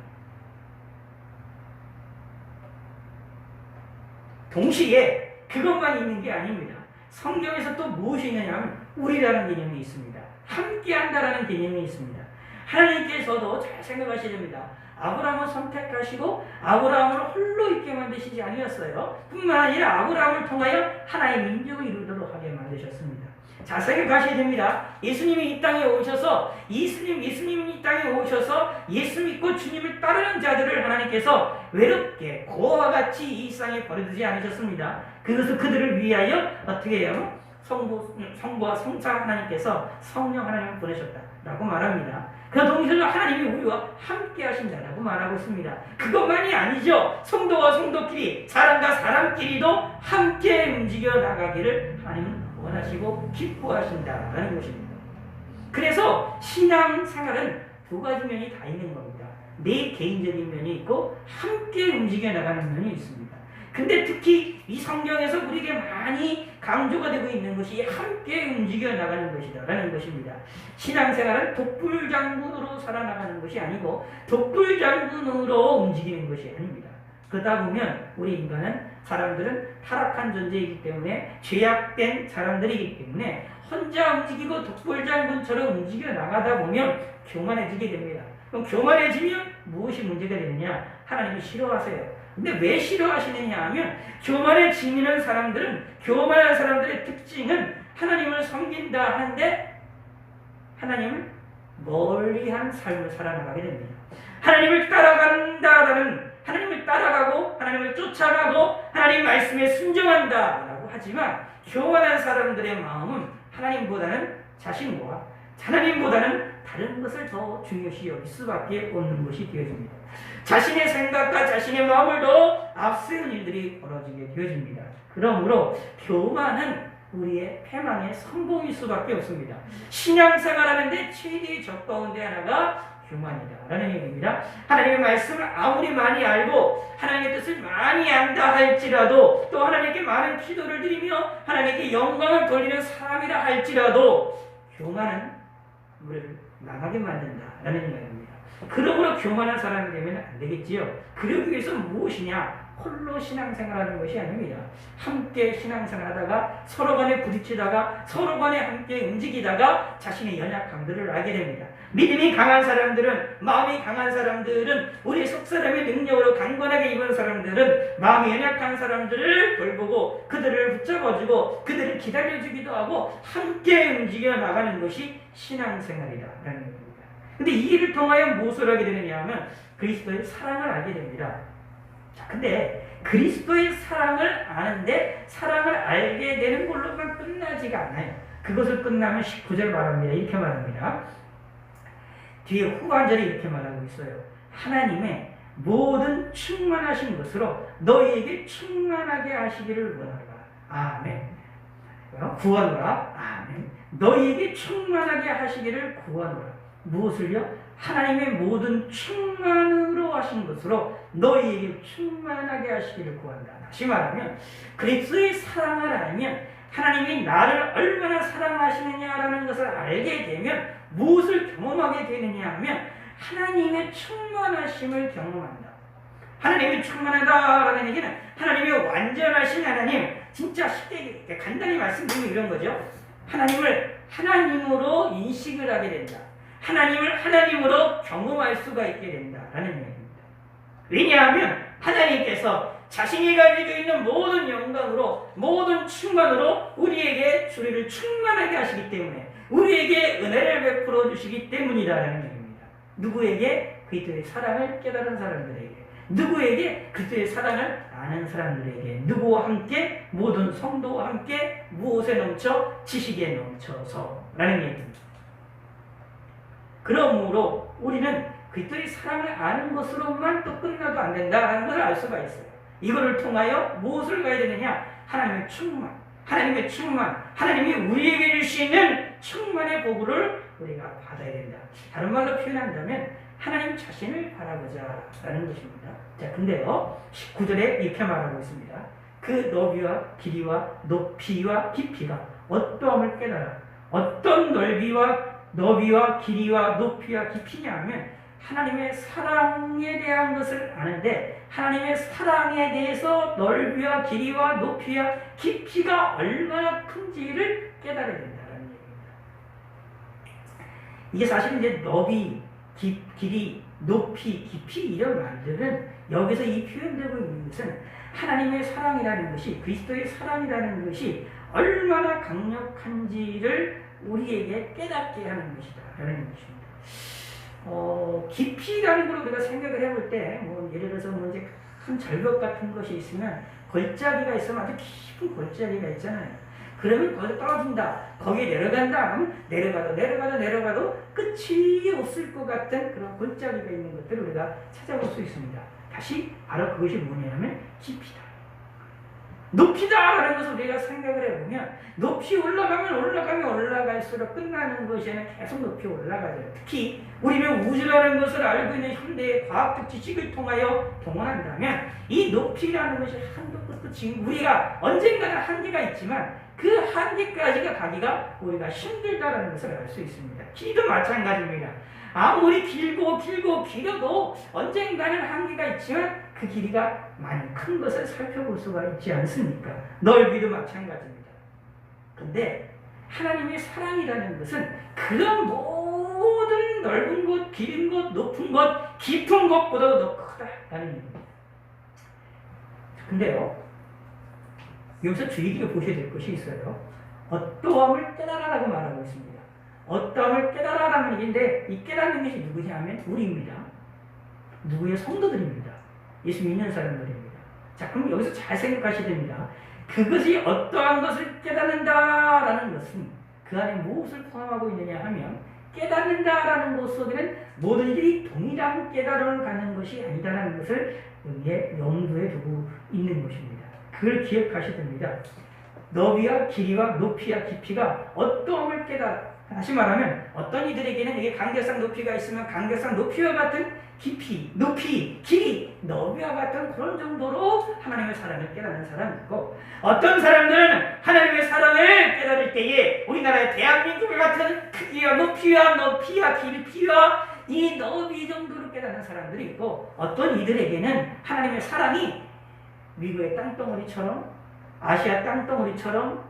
동시에 그것만 있는 게 아닙니다. 성경에서 또 무엇이 있느냐 하면 우리라는 개념이 있습니다. 함께 한다라는 개념이 있습니다. 하나님께서도 잘 생각하셔야 됩니다. 아브라함을 선택하시고 아브라함을 홀로 있게 만드시지 아니었어요. 뿐만 아니라 아브라함을 통하여 하나의 민족을 이루도록 하게 만드셨습니다. 자, 생각하셔야 됩니다. 예수님이 이 땅에 오셔서 예수님이 이 땅에 오셔서 예수 믿고 주님을 따르는 자들을 하나님께서 외롭게 고아와 같이 이 땅에 버려두지 않으셨습니다. 그것을 그들을 위하여 어떻게 해요? 성부와 성자 하나님께서 성령 하나님을 보내셨다라고 말합니다. 그 동시에 하나님이 우리와 함께 하신다라고 말하고 있습니다. 그것만이 아니죠. 성도와 성도끼리, 사람과 사람끼리도 함께 움직여 나가기를 하나님은 원하시고 기뻐하신다라는 것입니다. 그래서 신앙생활은 두 가지 면이 다 있는 겁니다. 내 개인적인 면이 있고 함께 움직여 나가는 면이 있습니다. 근데 특히 이 성경에서 우리에게 많이 강조가 되고 있는 것이 함께 움직여 나가는 것이다라는 것입니다. 신앙생활은 독불장군으로 살아나가는 것이 아니고 독불장군으로 움직이는 것이 아닙니다. 그러다 보면 우리 인간은 사람들은 타락한 존재이기 때문에 죄악된 사람들이기 때문에 혼자 움직이고 독불장군처럼 움직여 나가다 보면 교만해지게 됩니다. 그럼 교만해지면 무엇이 문제가 되느냐? 하나님이 싫어하세요. 근데 왜 싫어하시느냐 하면 교만해지는 사람들은 교만한 사람들의 특징은 하나님을 섬긴다 하는데 하나님을 멀리한 삶을 살아나가게 됩니다. 하나님을 따라간다라는 하나님을 따라가고 하나님을 쫓아가고 하나님 말씀에 순종한다라고 하지만 교만한 사람들의 마음은 하나님보다는 자신과 하나님보다는 다른 것을 더 중요시 여길 수밖에 없는 것이 되어집니다. 자신의 생각과 자신의 마음을 더 앞세운 일들이 벌어지게 되어집니다. 그러므로 교만은 우리의 패망의 성공일 수밖에 없습니다. 신앙생활하는데 최대의 적 가운데 하나가 교만이다라는 얘기입니다. 하나님의 말씀을 아무리 많이 알고 하나님의 뜻을 많이 안다 할지라도 또 하나님께 많은 기도를 드리며 하나님께 영광을 돌리는 사람이라 할지라도 교만은 우리를 망하게 만든다라는 이야기입니다. 그러므로 교만한 사람이 되면 안 되겠지요. 그러기 위해서 무엇이냐? 홀로 신앙생활하는 것이 아닙니다. 함께 신앙생활하다가 서로 간에 부딪히다가 서로 간에 함께 움직이다가 자신의 연약함들을 알게 됩니다. 믿음이 강한 사람들은, 마음이 강한 사람들은, 우리 속사람의 능력으로 강건하게 입은 사람들은 마음이 연약한 사람들을 돌보고 그들을 붙잡아주고 그들을 기다려주기도 하고 함께 움직여 나가는 것이 신앙생활이라는 겁니다. 근데 이 일을 통하여 무엇을 하게 되느냐 하면 그리스도의 사랑을 알게 됩니다. 자, 근데 그리스도의 사랑을 아는데 사랑을 알게 되는 걸로만 끝나지가 않아요. 그것을 끝나면 19절 말합니다. 이렇게 말합니다. 뒤에 후반절이 이렇게 말하고 있어요. 하나님의 모든 충만하신 것으로 너희에게 충만하게 하시기를 원하노라. 아멘. 구하노라. 아멘. 너희에게 충만하게 하시기를 구하노라. 무엇을요? 하나님의 모든 충만으로 하신 것으로 너희에게 충만하게 하시기를 구한다. 다시 말하면 그리스도의 사랑을 알면 하나님이 나를 얼마나 사랑하시느냐라는 것을 알게 되면 무엇을 경험하게 되느냐 하면 하나님의 충만하심을 경험한다. 하나님이 충만하다라는 얘기는 하나님의 완전하신 하나님, 진짜 쉽게 간단히 말씀드리면 이런 거죠. 하나님을 하나님으로 인식을 하게 된다. 하나님을 하나님으로 경험할 수가 있게 된다라는 얘기입니다. 왜냐하면 하나님께서 자신이 가지고 있는 모든 영광으로 모든 충만으로 우리에게 주를 충만하게 하시기 때문에 우리에게 은혜를 베풀어 주시기 때문이다라는 얘기입니다. 누구에게? 그리스도의 사랑을 깨달은 사람들에게, 누구에게? 그리스도의 사랑을 아는 사람들에게, 누구와 함께? 모든 성도와 함께 무엇에 넘쳐? 지식에 넘쳐서라는 얘기입니다. 그러므로 우리는 그리스도의 사랑을 아는 것으로만 또 끝나도 안 된다라는 것을 알 수가 있어요. 이거를 통하여 무엇을 가야 되느냐? 하나님의 충만, 하나님의 충만, 하나님이 우리에게 주시는 충만의 복을 우리가 받아야 된다. 다른 말로 표현한다면 하나님 자신을 바라보자라는 것입니다. 자, 근데요 19절에 이렇게 말하고 있습니다. 그 너비와 길이와 높이와 깊이가 어떠함을 깨달아. 어떤 너비와 길이와 높이와 깊이냐 하면 하나님의 사랑에 대한 것을 아는데 하나님의 사랑에 대해서 넓이와 길이와 높이와 깊이가 얼마나 큰지를 깨달아야 된다는 얘기입니다. 이게 사실 이제 너비, 길이, 높이, 깊이 이런 말들은 여기서 이 표현되고 있는 것은 하나님의 사랑이라는 것이, 그리스도의 사랑이라는 것이 얼마나 강력한지를 우리에게 깨닫게 하는 것이다 라는 것입니다. 깊이라는 걸 우리가 생각을 해볼 때, 예를 들어서 이제 큰 절벽 같은 것이 있으면 골짜기가 있으면 아주 깊은 골짜기가 있잖아요. 그러면 거기서 떨어진다, 거기에 내려간다 하면 내려가도 끝이 없을 것 같은 그런 골짜기가 있는 것들을 우리가 찾아볼 수 있습니다. 다시 바로 그것이 뭐냐면 깊이다, 높이다라는 것을 우리가 생각을 해보면, 높이 올라갈수록 끝나는 것에는 계속 높이 올라가죠. 특히 우리는 우주라는 것을 알고 있는 현대의 과학적 지식을 통하여 동원한다면 이 높이라는 것이 한도 끝도 지금 우리가 언젠가는 한계가 있지만 그 한계까지가 가기가 우리가 힘들다는 것을 알 수 있습니다. 길이도 마찬가지입니다. 아무리 길어도 언젠가는 한계가 있지만 그 길이가 많이 큰 것을 살펴볼 수가 있지 않습니까? 넓이도 마찬가지입니다. 근데 하나님의 사랑이라는 것은 그런 모든 넓은 것, 긴 것, 높은 것, 깊은 것보다도 더 크다라는 얘기입니다. 근데요, 여기서 주의깊게 보셔야 될 것이 있어요. 어떠함을 깨달아라고 말하고 있습니다. 어떠함을 깨달아라는 얘기인데, 이 깨닫는 것이 누구냐 하면 우리입니다. 누구의? 성도들입니다. 예수 믿는 사람들입니다. 자, 그럼 여기서 잘 생각하셔야 됩니다. 그것이 어떠한 것을 깨닫는다라는 것은 그 안에 무엇을 포함하고 있느냐 하면, 깨닫는다라는 것 속에는 모든 일이 동일한 깨달음을 갖는 것이 아니다라는 것을 여기에 염두에 두고 있는 것입니다. 그걸 기억하셔야 됩니다. 너비와 길이와 높이와 깊이가 어떠함을 다시 말하면 어떤 이들에게는 이게 간격상 높이가 있으면 간격상 높이와 같은 깊이, 높이, 길이, 너비와 같은 그런 정도로 하나님의 사랑을 깨닫는 사람이 있고, 어떤 사람들은 하나님의 사랑을 깨달을 때에 우리나라의 대한민국과 같은 크기와 높이와 깊이와 이 너비 정도로 깨닫는 사람들이 있고, 어떤 이들에게는 하나님의 사랑이 미국의 땅덩어리처럼, 아시아 땅덩어리처럼,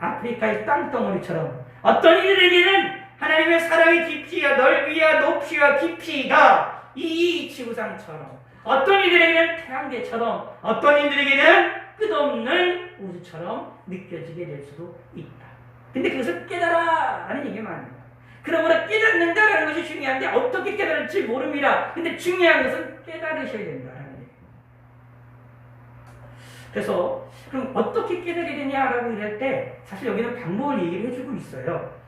아프리카의 땅덩어리처럼, 어떤 이들에게는 하나님의 사랑의 깊이와 넓이와 높이와 깊이가 이 지구상처럼, 어떤 이들에게는 태양계처럼, 어떤 이들에게는 끝없는 우주처럼 느껴지게 될 수도 있다. 근데 그것을 깨달아 라는 얘기가 아닙니다. 그러므로 깨닫는다라는 것이 중요한데 어떻게 깨달을지 모릅니다. 근데 중요한 것은 깨달으셔야 된다라는 얘기입니다. 그래서 그럼 어떻게 깨달아야 되냐라고 이럴 때 사실 여기는 방법을 얘기를 해주고 있어요.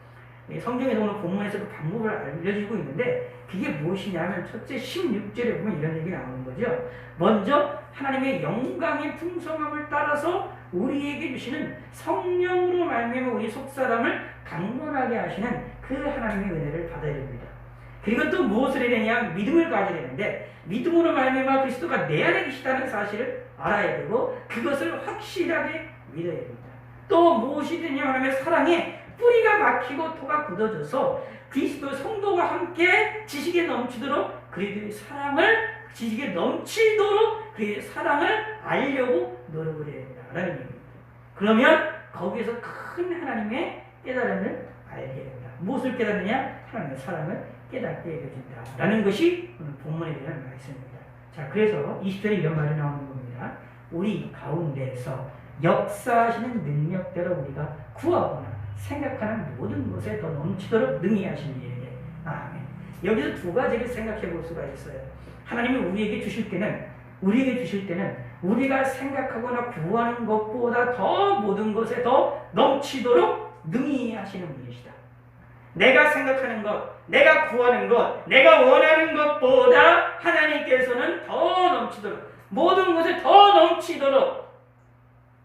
성경에서 오늘 본문에서도 방법을 알려주고 있는데, 그게 무엇이냐면 첫째 16절에 보면 이런 얘기 나오는 거죠. 먼저 하나님의 영광의 풍성함을 따라서 우리에게 주시는 성령으로 말미암아 우리 속사람을 강건하게 하시는 그 하나님의 은혜를 받아야 됩니다. 그리고 또 무엇을 해야 되냐? 믿음을 가져야 되는데, 믿음으로 말미암아 그리스도가 내 안에 계시다는 사실을 알아야 되고 그것을 확실하게 믿어야 됩니다. 또 무엇이 되냐 하면 사랑에 뿌리가 박히고 토가 굳어져서 그리스도 성도가 함께 지식에 넘치도록 그리스도의 사랑을, 지식에 넘치도록 그의 사랑을 알려고 노력을 해야 된다라는 얘기입니다. 그러면 거기에서 큰 하나님의 깨달음을 알게 됩니다. 무엇을 깨닫느냐? 하나님의 사랑을 깨닫게 해준다라는 것이 오늘 본문에 대한 말씀입니다. 자, 그래서 20절에 이런 말이 나오는 겁니다. 우리 가운데서 역사하시는 능력대로 우리가 구하거나 생각하는 모든 것에 더 넘치도록 능히 하신 이에게. 아멘. 여기서 두 가지를 생각해 볼 수가 있어요. 하나님이 우리에게 주실 때는 우리가 생각하거나 구하는 것보다 더 모든 것에 더 넘치도록 능히 하시는 분이시다. 내가 생각하는 것, 내가 구하는 것, 내가 원하는 것보다 하나님께서는 더 넘치도록, 모든 것에 더 넘치도록,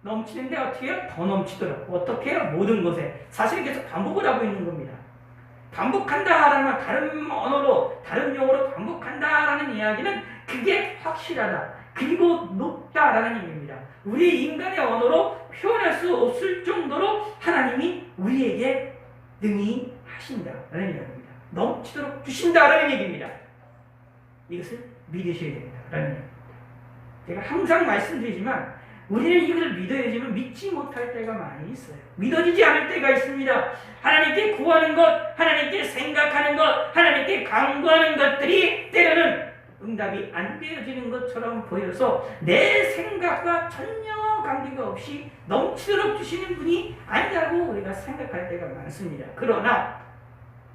넘치는데 어떻게 해요? 더 넘치도록. 어떻게 해요? 모든 것에. 사실 계속 반복을 하고 있는 겁니다. 반복한다라는 다른 언어로, 다른 용어로 반복한다라는 이야기는 그게 확실하다, 그리고 높다라는 얘기입니다. 우리 인간의 언어로 표현할 수 없을 정도로 하나님이 우리에게 능히 하신다라는 이야기입니다. 넘치도록 주신다라는 얘기입니다. 이것을 믿으셔야 됩니다라는 얘기입니다. 제가 항상 말씀드리지만 우리는 이것을 믿어야지만 믿지 못할 때가 많이 있어요. 믿어지지 않을 때가 있습니다. 하나님께 구하는 것, 하나님께 생각하는 것, 하나님께 간구하는 것들이 때로는 응답이 안 되어지는 것처럼 보여서 내 생각과 전혀 관계가 없이 넘치도록 주시는 분이 아니라고 우리가 생각할 때가 많습니다. 그러나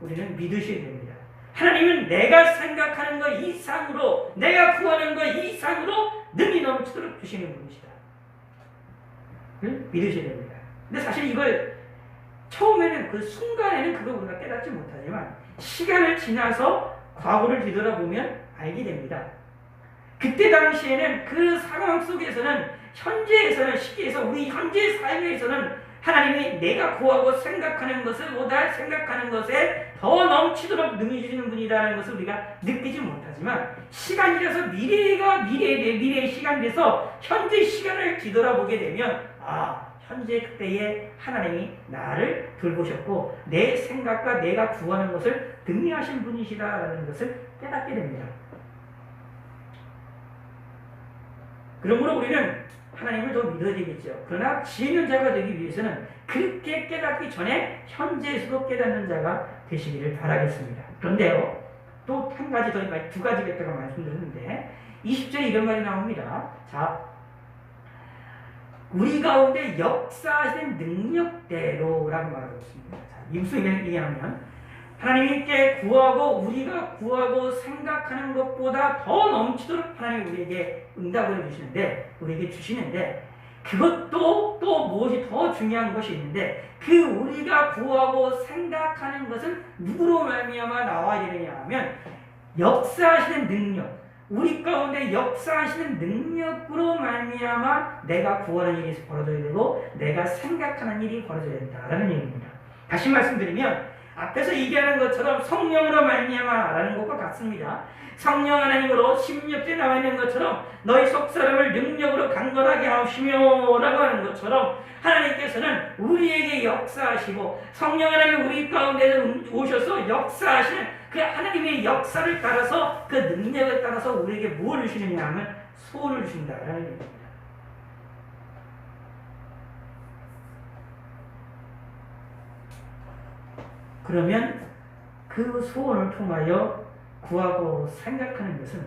우리는 믿으셔야 됩니다. 하나님은 내가 생각하는 것 이상으로, 내가 구하는 것 이상으로 능히 넘치도록 주시는 분이시다. 믿으셔야 됩니다. 근데 사실 이걸 처음에는 그 순간에는 그거 우리가 깨닫지 못하지만 시간을 지나서 과거를 뒤돌아보면 알게 됩니다. 그때 당시에는 그 상황 속에서는 현재에서는 쉽게 해서 우리 현재 삶에서는 하나님이 내가 구하고 생각하는 것을 보다 생각하는 것에 더 넘치도록 능히 주시는 분이라는 것을 우리가 느끼지 못하지만 시간이 지나서 미래의 시간이 돼서 현재 시간을 뒤돌아보게 되면 현재 그때에 하나님이 나를 돌보셨고 내 생각과 내가 구하는 것을 등리하신 분이시다라는 것을 깨닫게 됩니다. 그러므로 우리는 하나님을 더 믿어야 되겠죠. 그러나 지혜 있는 자가 되기 위해서는 그렇게 깨닫기 전에 현재에서도 깨닫는 자가 되시기를 바라겠습니다. 그런데요, 또 한 가지 더, 두 가지 겠다고 말씀드렸는데 20절에 이런 말이 나옵니다. 자, 우리 가운데 역사하시는 능력대로라고 말하고 있습니다. 자, 이 무슨 얘기냐면 하나님께 구하고 우리가 구하고 생각하는 것보다 더 넘치도록 하나님이 우리에게 응답을 주시는데, 우리에게 주시는데, 그것도 또 무엇이 더 중요한 것이 있는데, 그 우리가 구하고 생각하는 것은 누구로 말미암아 나와야 되느냐 하면 역사하시는 능력, 우리 가운데 역사하시는 능력으로 말미암아 내가 구하는 일이 벌어져야 되고 내가 생각하는 일이 벌어져야 된다라는 얘기입니다. 다시 말씀드리면 앞에서 얘기하는 것처럼 성령으로 말미암아라는 것과 같습니다. 성령 하나님으로 16절에 나와 있는 것처럼 너희 속사람을 능력으로 강건하게 하시며 라고 하는 것처럼 하나님께서는 우리에게 역사하시고 성령 하나님 우리 가운데 오셔서 역사하시는 그 하나님의 역사를 따라서 그 능력을 따라서 우리에게 무엇을 주시느냐 하면 소원을 주신다라는 얘기입니다. 그러면 그 소원을 통하여 구하고 생각하는 것은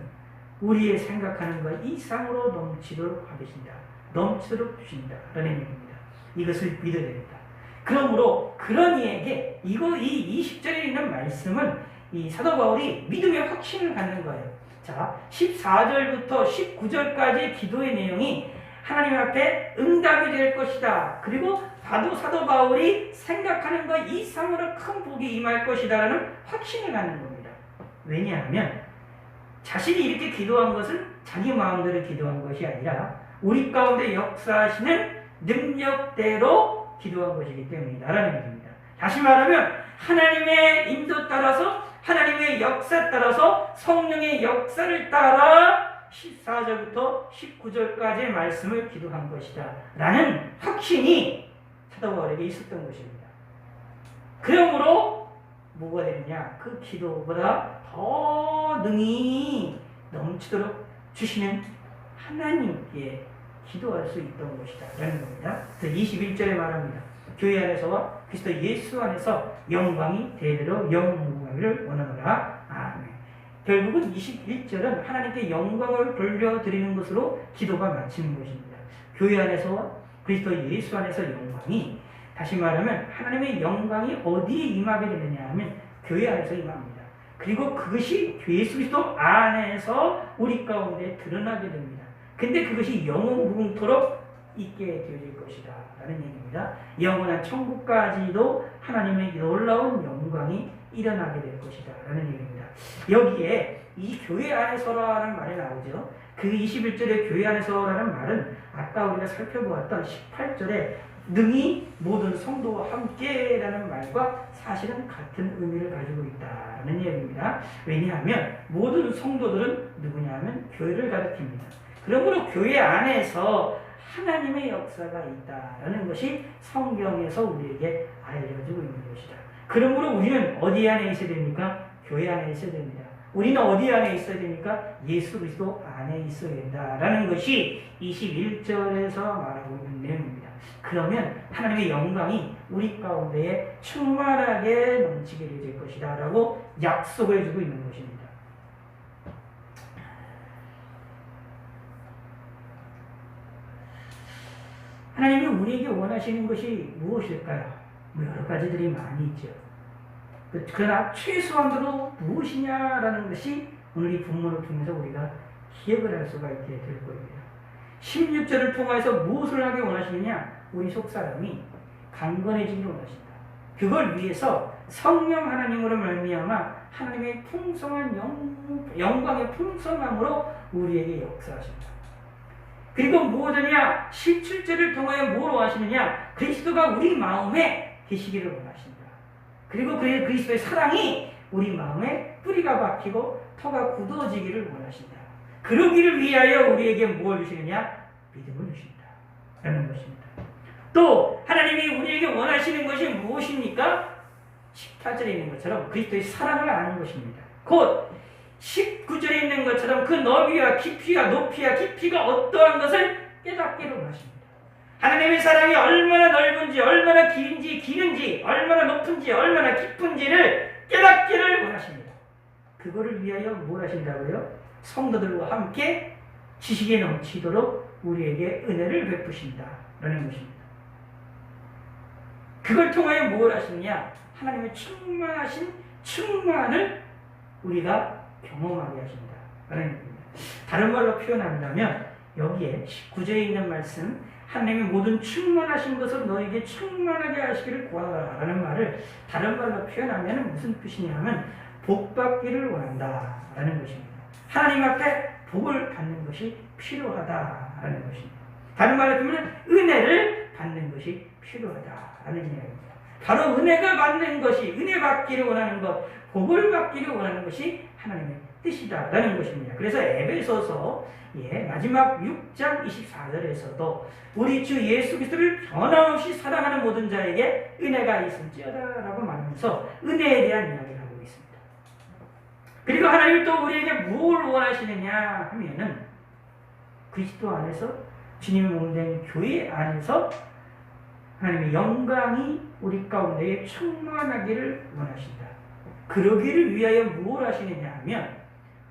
우리의 생각하는 것 이상으로 넘치도록 하신다. 넘치도록 주신다라는 얘기입니다. 이것을 믿어야 됩니다. 그러므로 그런 이에게 이 20절에 있는 말씀은 이 사도 바울이 믿음의 확신을 갖는 거예요. 자, 14절부터 19절까지의 기도의 내용이 하나님 앞에 응답이 될 것이다. 그리고 사도 바울이 생각하는 것 이상으로 큰 복이 임할 것이다라는 확신을 갖는 겁니다. 왜냐하면 자신이 이렇게 기도한 것은 자기 마음대로 기도한 것이 아니라 우리 가운데 역사하시는 능력대로 기도한 것이기 때문이다라는 얘기입니다. 다시 말하면 하나님의 인도 따라서 하나님의 역사 따라서 성령의 역사를 따라 14절부터 19절까지의 말씀을 기도한 것이다 라는 확신이 사도 바울에게 있었던 것입니다. 그러므로 뭐가 되느냐? 그 기도보다 더 능히 넘치도록 주시는 하나님께 기도할 수 있던 것이다 라는 겁니다. 그래서 21절에 말합니다. 교회 안에서와 그리스도 예수 안에서 영광이 대대로 영광을 원하노라. 아멘. 결국은 21절은 하나님께 영광을 돌려드리는 것으로 기도가 마치는 것입니다. 교회 안에서와 그리스도 예수 안에서 영광이, 다시 말하면 하나님의 영광이 어디에 임하게 되느냐 하면 교회 안에서 임합니다. 그리고 그것이 예수 그리스도 안에서 우리 가운데 드러나게 됩니다. 근데 그것이 영원무궁토록 있게 되어질 것이다 라는 얘기입니다. 영원한 천국까지도 하나님의 놀라운 영광이 일어나게 될 것이다 라는 얘기입니다. 여기에 이 교회 안에서라는 말이 나오죠. 그 21절의 교회 안에서라는 말은 아까 우리가 살펴보았던 18절에 능히 모든 성도와 함께라는 말과 사실은 같은 의미를 가지고 있다는 얘기입니다. 왜냐하면 모든 성도들은 누구냐 하면 교회를 가리킵니다. 그러므로 교회 안에서 하나님의 역사가 있다라는 것이 성경에서 우리에게 알려주고 있는 것이다. 그러므로 우리는 어디 안에 있어야 됩니까? 교회 안에 있어야 됩니다. 우리는 어디 안에 있어야 되니까 예수 그리스도 안에 있어야 된다라는 것이 21절에서 말하고 있는 내용입니다. 그러면 하나님의 영광이 우리 가운데에 충만하게 넘치게 될 것이다 라고 약속을 해주고 있는 것입니다. 하나님이 우리에게 원하시는 것이 무엇일까요? 여러 가지들이 많이 있죠. 그러나 최소한으로 무엇이냐라는 것이 오늘 이 본문을 통해서 우리가 기억을 할 수가 있게 될 겁니다. 16절을 통해서 무엇을 하기 원하시느냐? 우리 속사람이 강건해지기를 원하신다. 그걸 위해서 성령 하나님으로 말미암아 하나님의 풍성한 영광의 풍성함으로 우리에게 역사하신다. 그리고 무엇이냐? 17절을 통하여 뭘 원하시느냐? 그리스도가 우리 마음에 계시기를 원하신다. 그리고 그리스도의 사랑이 우리 마음에 뿌리가 박히고 터가 굳어지기를 원하신다. 그러기를 위하여 우리에게 무엇을 주시느냐? 믿음을 주신다 라는 것입니다. 또 하나님이 우리에게 원하시는 것이 무엇입니까? 18절에 있는 것처럼 그리스도의 사랑을 아는 것입니다. 곧 19절에 있는 것처럼 그 너비와 깊이와 높이와 깊이가 어떠한 것을 깨닫기를 원하십니다. 하나님의 사랑이 얼마나 넓은지, 얼마나 기는지, 얼마나 높은지, 얼마나 깊은지를 깨닫기를 원하십니다. 그거를 위하여 뭘 하신다고요? 성도들과 함께 지식에 넘치도록 우리에게 은혜를 베푸신다라는 것입니다. 그걸 통하여 뭘 하시느냐? 하나님의 충만하신 충만을 우리가 경험하게 하신다라는 겁니다. 다른 말로 표현한다면 여기에 19절에 있는 말씀, 하나님의 모든 충만하신 것을 너에게 충만하게 하시기를 구하라라는 말을 다른 말로 표현하면 무슨 뜻이냐면 복받기를 원한다라는 것입니다. 하나님 앞에 복을 받는 것이 필요하다라는 것입니다. 다른 말로 하면 은혜를 받는 것이 필요하다라는 이야기입니다. 바로 은혜가 받는 것이, 은혜 받기를 원하는 것, 복을 받기를 원하는 것이 하나님의 뜻이다라는 것입니다. 그래서 에베소서 마지막 6장 24절에서도 우리 주 예수 그리스도를 변함없이 사랑하는 모든 자에게 은혜가 있을지어다라고 말하면서 은혜에 대한 이야기를 하고 있습니다. 그리고 하나님이 또 우리에게 무엇을 원하시느냐 하면은 그리스도 안에서 주님의 몸된 교회 안에서 하나님의 영광이 우리 가운데에 충만하기를 원하신다. 그러기를 위하여 무엇을 하시느냐 하면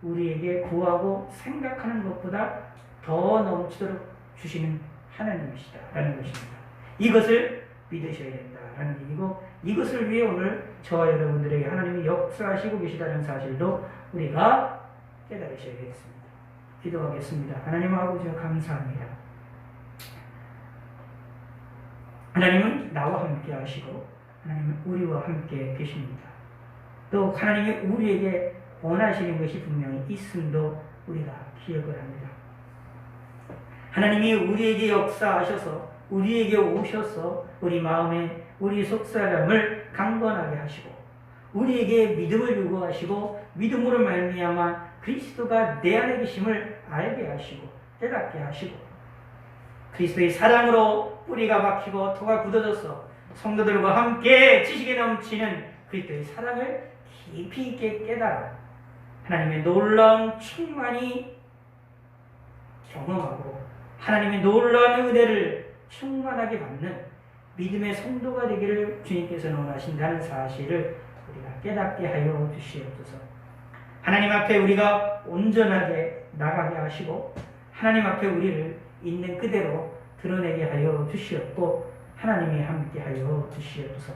우리에게 구하고 생각하는 것보다 더 넘치도록 주시는 하나님이시다 라는 것입니다. 이것을 믿으셔야 된다라는 얘기고, 이것을 위해 오늘 저와 여러분들에게 하나님이 역사하시고 계시다는 사실도 우리가 깨달으셔야 되겠습니다. 기도하겠습니다. 하나님 아버지 감사합니다. 하나님은 나와 함께 하시고 하나님은 우리와 함께 계십니다. 또 하나님이 우리에게 원하시는 것이 분명히 있음도 우리가 기억을 합니다. 하나님이 우리에게 역사하셔서 우리에게 오셔서 우리 마음에 우리 속사람을 강건하게 하시고 우리에게 믿음을 요구하시고 믿음으로 말미암아 그리스도가 내 안에 계심을 알게 하시고 깨닫게 하시고 그리스도의 사랑으로 뿌리가 박히고 토가 굳어져서 성도들과 함께 지식에 넘치는 그리스도의 사랑을 깊이 있게 깨달아 하나님의 놀라운 충만이 경험하고 하나님의 놀라운 은혜를 충만하게 받는 믿음의 성도가 되기를 주님께서 원하신다는 사실을 우리가 깨닫게 하여 주시옵소서. 하나님 앞에 우리가 온전하게 나가게 하시고 하나님 앞에 우리를 있는 그대로 드러내게 하여 주시옵고 하나님이 함께 하여 주시옵소서.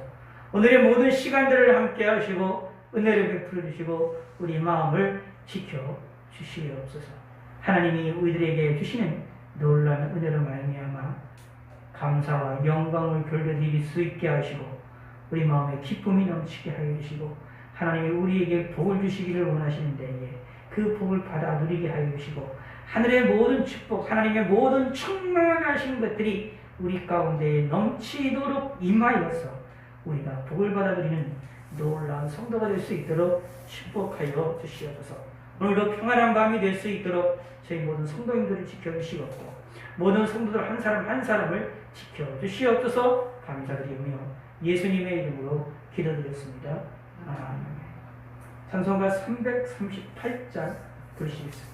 오늘의 모든 시간들을 함께 하시고 은혜를 베풀어 주시고 우리 마음을 지켜 주시옵소서. 하나님이 우리들에게 주시는 놀라운 은혜로 말미암아 감사와 영광을 돌려드릴 수 있게 하시고 우리 마음에 기쁨이 넘치게 하여 주시고 하나님이 우리에게 복을 주시기를 원하시는 데에 그 복을 받아 누리게 하여 주시고 하늘의 모든 축복, 하나님의 모든 충만하신 것들이 우리 가운데 넘치도록 임하여서 우리가 복을 받아 누리는 놀라운 성도가 될 수 있도록 축복하여 주시옵소서. 오늘도 평안한 밤이 될 수 있도록 저희 모든 성도님들을 지켜주시옵고 모든 성도들 한 사람 한 사람을 지켜주시옵소서. 감사드리며 예수님의 이름으로 기도드렸습니다. 아멘. 찬송가 338장 부르시겠습니다.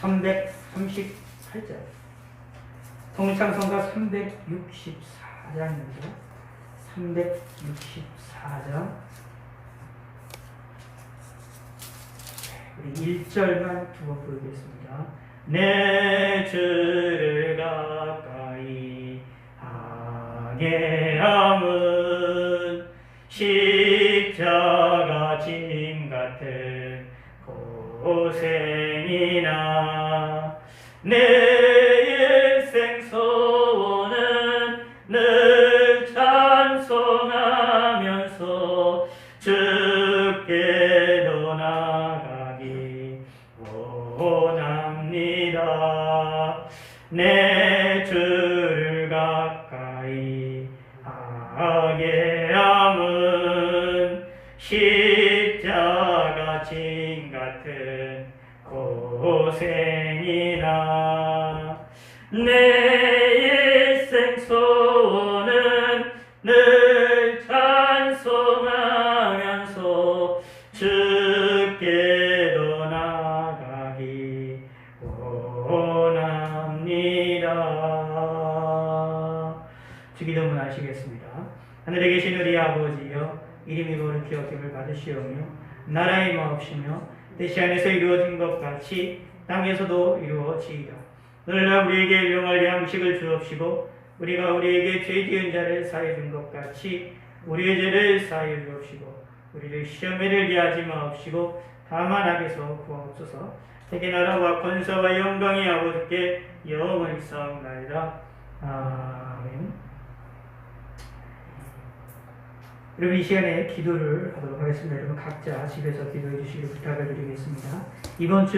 338장. 통일찬송가 364장입니다. 364장. 우리 1절만 두 번 부르겠습니다. 내 주를 가까이 하게 함은 십자가 짐 같은 고생이나 내 일생 소원은 늘 찬송하면서 주께로 나가기 원합니다. 내 주를 가까이 하게 함은 십자가 짐 같은 고생이나 내 일생 소원은 늘 찬송하면서 주께로 나가기 원합니다. 주기도문 하시겠습니다. 하늘에 계신 우리 아버지여, 이름이 거룩히 여김을 받으시오며 나라의 마옵시며 뜻이 안에서 이루어진 것 같이 땅에서도 이루어지이다. 오늘날 우리에게 일용할 양식을 주옵시고 우리가 우리에게 죄 지은 자를 사해 준 것 같이 우리의 죄를 사해 주옵시고 우리를 시험에 들게 하지 마옵시고 다만 악에서 구하옵소서. 세계 나라와 권세와 영광이 아버지께 영원히 있사옵나이다. 아멘. 여러분, 이 시간에 기도를 하도록 하겠습니다. 여러분 각자 집에서 기도해 주시길 부탁을 드리겠습니다. 이번 주